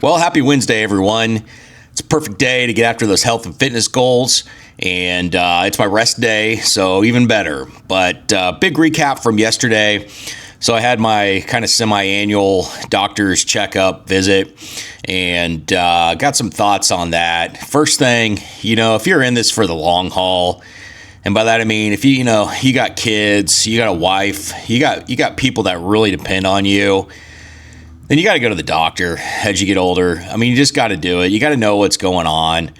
Well, happy Wednesday, everyone. It's a perfect day to get after those health and fitness goals, and it's my rest day, so even better. But big recap from yesterday. So I had my kind of semi-annual doctor's checkup visit, and got some thoughts on that. First thing, if you're in this for the long haul, and by that I mean if you got kids, you got a wife, you got people that really depend on you, then you got to go to the doctor as you get older. I mean, you just got to do it. You got to know what's going on.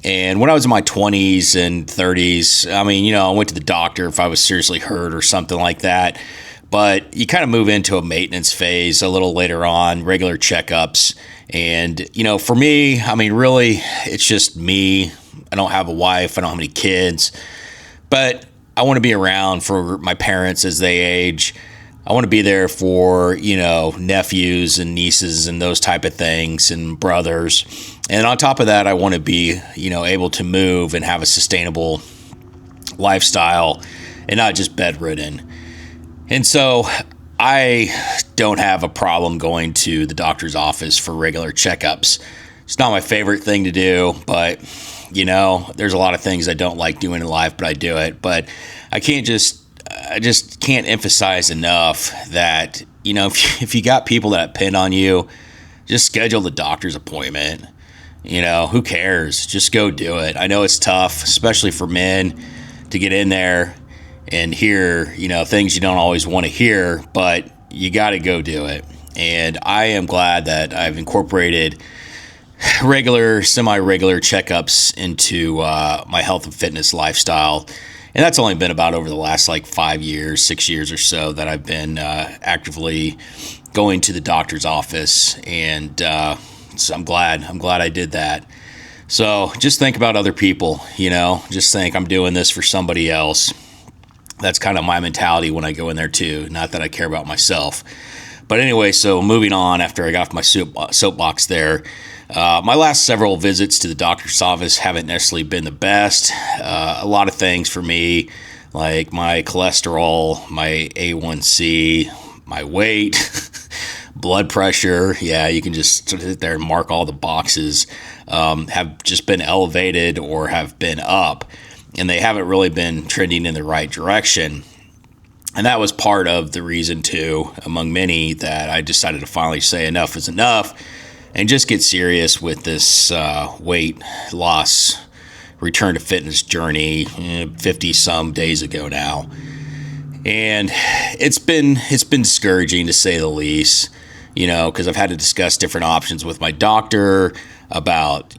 And when I was in my 20s and 30s, I mean, I went to the doctor if I was seriously hurt or something like that. But you kind of move into a maintenance phase a little later on, regular checkups. And, for me, I mean, really, it's just me. I don't have a wife. I don't have any kids. But I want to be around for my parents as they age. I want to be there for, nephews and nieces and those type of things and brothers. And on top of that, I want to be, able to move and have a sustainable lifestyle and not just bedridden. And so I don't have a problem going to the doctor's office for regular checkups. It's not my favorite thing to do, but, there's a lot of things I don't like doing in life, but I do it. But I just can't emphasize enough that, if you got people that depend on you, just schedule the doctor's appointment. Who cares? Just go do it. I know it's tough, especially for men, to get in there and hear, things you don't always want to hear, but you got to go do it. And I am glad that I've incorporated regular, semi-regular checkups into my health and fitness lifestyle. And that's only been about over the last 5 years, 6 years or so that I've been actively going to the doctor's office. And so I'm glad I did that. So just think about other people, just think I'm doing this for somebody else. That's kind of my mentality when I go in there too. Not that I care about myself. But anyway, so moving on after I got off my soapbox there. My last several visits to the doctor's office haven't necessarily been the best. A lot of things for me, like my cholesterol, my A1C, my weight, blood pressure. Yeah, you can just sit there and mark all the boxes, have just been elevated or have been up. And they haven't really been trending in the right direction. And that was part of the reason, too, among many, that I decided to finally say enough is enough and just get serious with this weight loss, return to fitness journey 50-some days ago now. And it's been discouraging, to say the least, because I've had to discuss different options with my doctor about,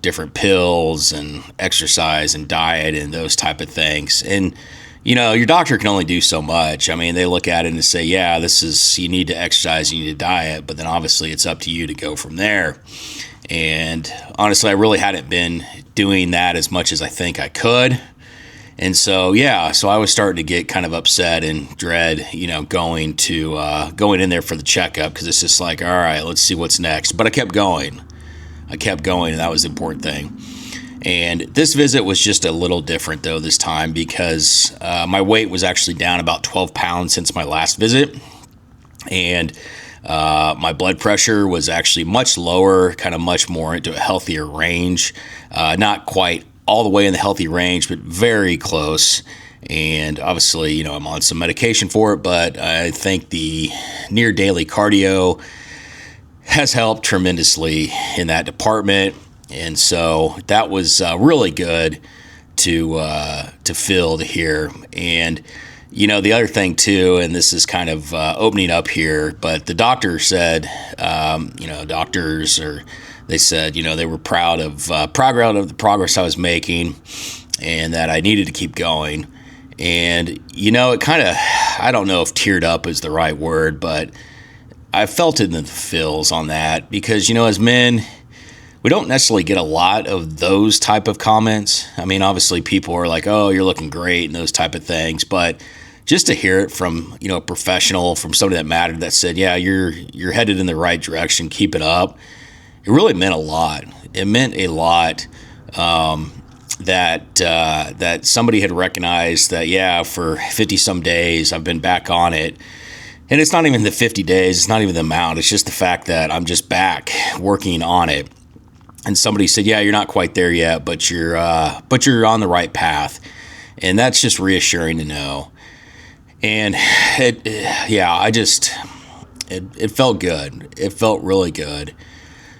different pills and exercise and diet and those type of things. And, your doctor can only do so much. I mean, they look at it and say, yeah, you need to exercise, you need to diet, but then obviously it's up to you to go from there. And honestly, I really hadn't been doing that as much as I think I could. And so I was starting to get kind of upset and dread, going in there for the checkup, because it's just all right, let's see what's next. But I kept going, and that was the important thing. And this visit was just a little different, though, this time, because my weight was actually down about 12 pounds since my last visit. And my blood pressure was actually much lower, kind of much more into a healthier range. Not quite all the way in the healthy range, but very close. And obviously, I'm on some medication for it, but I think the near daily cardio has helped tremendously in that department. And so that was really good to feel, to hear. And, the other thing too, and this is kind of opening up here, but the doctor said, they said, they were proud of the progress I was making and that I needed to keep going. And, it kind of, I don't know if teared up is the right word, but I felt it in the feels on that because, as men, we don't necessarily get a lot of those type of comments. I mean, obviously people are like, oh, you're looking great and those type of things. But just to hear it from, a professional, from somebody that mattered, that said, yeah, you're headed in the right direction, keep it up. It really meant a lot. It meant a lot that somebody had recognized that, yeah, for 50 some days I've been back on it. And it's not even the 50 days. It's not even the amount. It's just the fact that I'm just back working on it. And somebody said, yeah, you're not quite there yet, but you're on the right path. And that's just reassuring to know. And it felt good. It felt really good.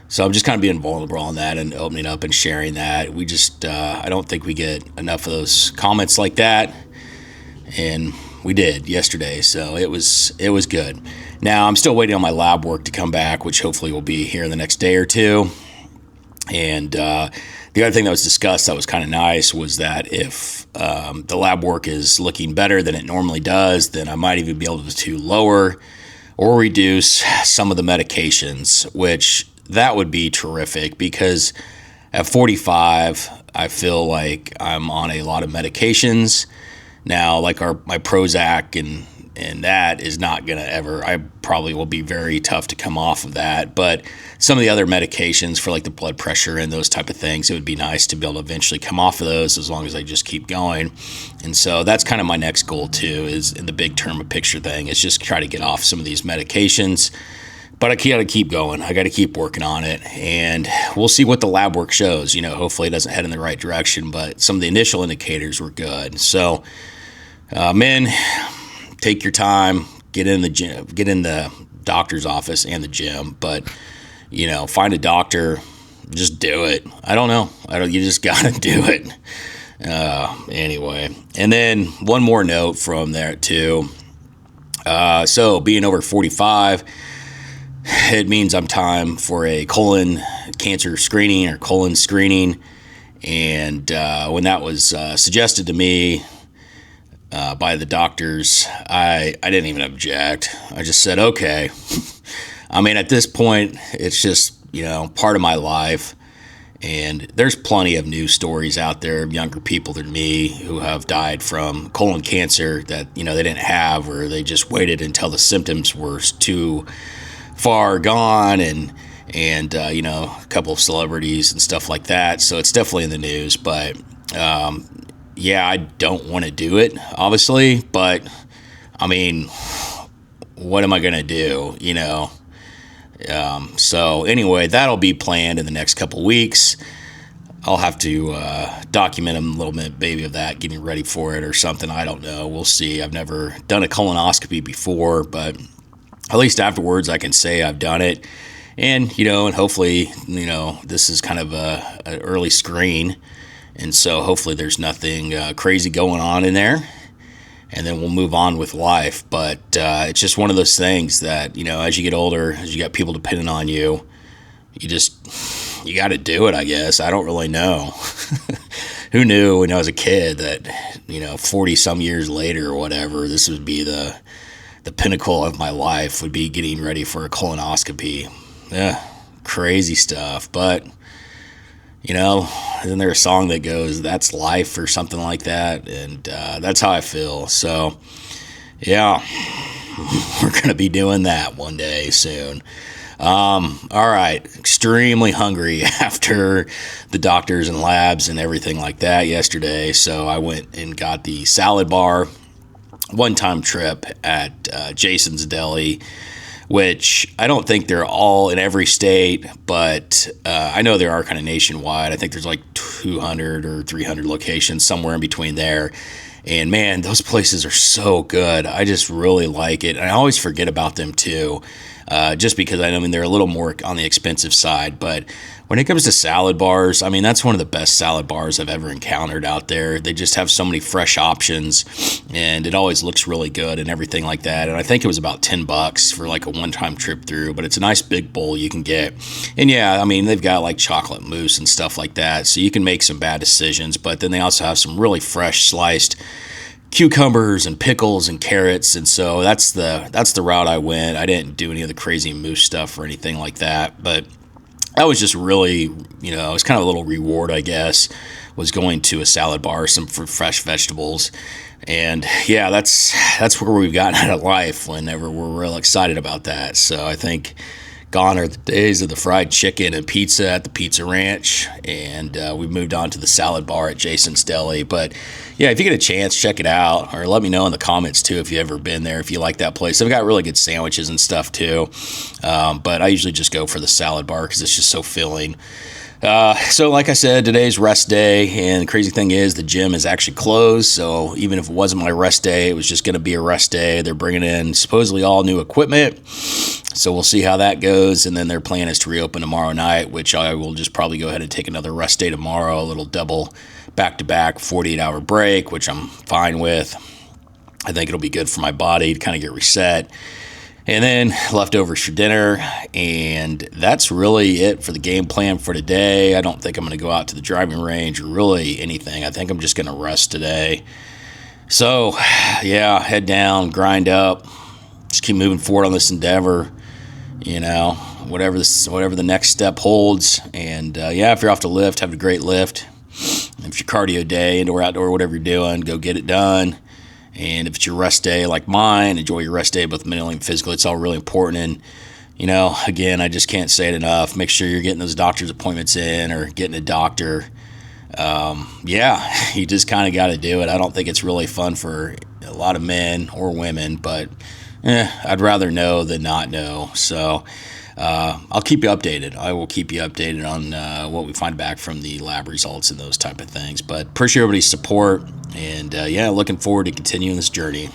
So I'm just kind of being vulnerable on that and opening up and sharing that. We just, I don't think we get enough of those comments like that. And we did yesterday. So it was good. Now I'm still waiting on my lab work to come back, which hopefully will be here in the next day or two. And the other thing that was discussed that was kind of nice was that if the lab work is looking better than it normally does, then I might even be able to lower or reduce some of the medications, which that would be terrific because at 45, I feel like I'm on a lot of medications. Now, like my Prozac and that is not going to ever, I probably will be very tough to come off of that. But some of the other medications for like the blood pressure and those type of things, it would be nice to be able to eventually come off of those as long as I just keep going. And so that's kind of my next goal too, is in the big term of picture thing, is just try to get off some of these medications. But I got to keep going. I got to keep working on it. And we'll see what the lab work shows. Hopefully it doesn't head in the right direction, but some of the initial indicators were good. So, men, take your time, get in the gym, get in the doctor's office and the gym, but find a doctor, just do it. I don't know. You just got to do it. Anyway. And then one more note from there too. So being over 45, it means I'm time for a colon cancer screening or colon screening. And, when that was, suggested to me, by the doctors, I didn't even object. I just said, okay. I mean, at this point, it's just, part of my life. And there's plenty of news stories out there of younger people than me who have died from colon cancer that, they didn't have, or they just waited until the symptoms were too far gone, and a couple of celebrities and stuff like that. So it's definitely in the news, but, yeah, I don't want to do it, obviously, but I mean, what am I going to do, So anyway, that'll be planned in the next couple of weeks. I'll have to document a little bit, maybe, of that, getting ready for it or something. I don't know. We'll see. I've never done a colonoscopy before, but at least afterwards I can say I've done it. And, and hopefully, this is kind of an early screen. And so hopefully there's nothing crazy going on in there, and then we'll move on with life. But it's just one of those things that, as you get older, as you got people depending on you, you got to do it, I guess. I don't really know. Who knew when I was a kid that, 40 some years later or whatever, this would be the pinnacle of my life, would be getting ready for a colonoscopy. Yeah, crazy stuff. But isn't there a song that goes, that's life, or something like that? And that's how I feel. So, yeah, we're going to be doing that one day soon. All right, extremely hungry after the doctors and labs and everything like that yesterday. So I went and got the salad bar, one-time trip at Jason's Deli, which I don't think they're all in every state, but I know there are kind of nationwide. I think there's like 200 or 300 locations, somewhere in between there. And man, those places are so good. I just really like it. And I always forget about them too, just because they're a little more on the expensive side. But when it comes to salad bars, I mean, that's one of the best salad bars I've ever encountered out there. They just have so many fresh options, and it always looks really good and everything like that. And I think it was about $10 for like a one-time trip through, but it's a nice big bowl you can get. And yeah, I mean, they've got like chocolate mousse and stuff like that, so you can make some bad decisions. But then they also have some really fresh sliced cucumbers and pickles and carrots, and so that's the route I went. I didn't do any of the crazy mousse stuff or anything like that, but that was just really, it was kind of a little reward, I guess, was going to a salad bar, some fresh vegetables. And yeah, that's where we've gotten out of life whenever we're real excited about that. So I think Gone are the days of the fried chicken and pizza at the Pizza Ranch, and we moved on to the salad bar at Jason's Deli. But yeah, if you get a chance, check it out, or let me know in the comments too if you've ever been there, if you like that place. They've got really good sandwiches and stuff too, but I usually just go for the salad bar because it's just so filling. So like I said, today's rest day, and the crazy thing is the gym is actually closed. So even if it wasn't my rest day, it was just going to be a rest day. They're bringing in supposedly all new equipment. So we'll see how that goes. And then their plan is to reopen tomorrow night, which I will just probably go ahead and take another rest day tomorrow, a little double back-to-back 48-hour break, which I'm fine with. I think it'll be good for my body to kind of get reset. And then leftovers for dinner, and that's really it for the game plan for today. I don't think I'm going to go out to the driving range or really anything. I think I'm just going to rest today. So, yeah, head down, grind up, just keep moving forward on this endeavor, whatever the next step holds. And, yeah, if you're off to lift, have a great lift. If your cardio day, indoor, outdoor, whatever you're doing, go get it done. And if it's your rest day like mine, enjoy your rest day, both mentally and physically. It's all really important. And, again, I just can't say it enough. Make sure you're getting those doctor's appointments in or getting a doctor. Yeah, you just kind of got to do it. I don't think it's really fun for a lot of men or women, but I'd rather know than not know. So I'll keep you updated. I will keep you updated on what we find back from the lab results and those type of things. But appreciate everybody's support. And, yeah, looking forward to continuing this journey.